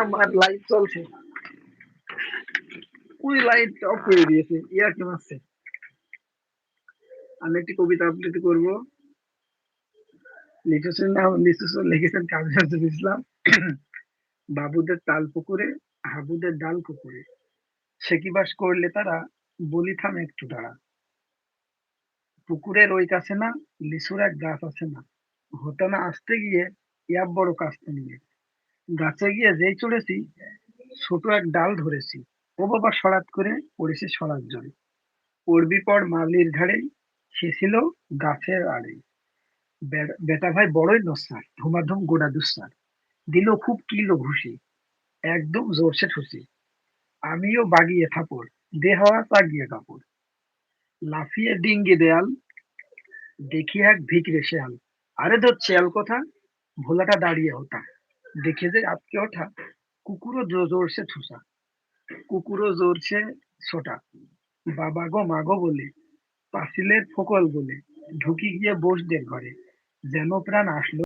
আমার লাইট চলছে, ওই লাইট অফ করে দিয়েছে, ইয়ার কি মারছে। আমি একটি কবিতা আবৃত্তি করব। লিখেছেন না, লিখেছেন কাজী নজরুল ইসলাম। বাবুদের তাল পুকুরে, হাবুদের ডাল পুকুরে, সে কি বাস করলে তারা, বলি থাম একটু দাঁড়া। পুকুরের ওই কাছে না, লিচুর এক গাছ আছে না, হতো না আসতে গিয়ে ইয়াব বড় কাস্তে নিয়ে। গাছে গিয়ে যেই চড়েছি, ছোট এক ডাল ধরেছি, ও বাবা সরাত করে পড়েছি সরাত জলে। পড়বি পর মালির ঘাড়ে, সে ছিল গাছের আড়ে। বেটা ভাই বড়ই নস্যার, ধুমাধুম গোড়া দুস্সার, দিল খুব কিলো ঘুষি, একদম জোরসে ঠুসি। আমিও বাগিয়ে থাপড়, দে হাওয়া তাগিয়ে কাপড়। লাফিয়ে ডিঙ্গি দেয়াল, দেখি এক ভিকরে শেয়াল। আরে ধর শেয়াল কথা, ভোলাটা দাঁড়িয়ে ওঠা, দেখে যে আটকে ওঠা। কুকুরও জোরসে ঠুসা, কুকুরও জোরসে ছোটা। বাবা গো মা গো বলে, পাঁচিলের ফোকল বলে, ঢুকি গিয়ে বসদের ঘরে, যেন প্রাণ আসলো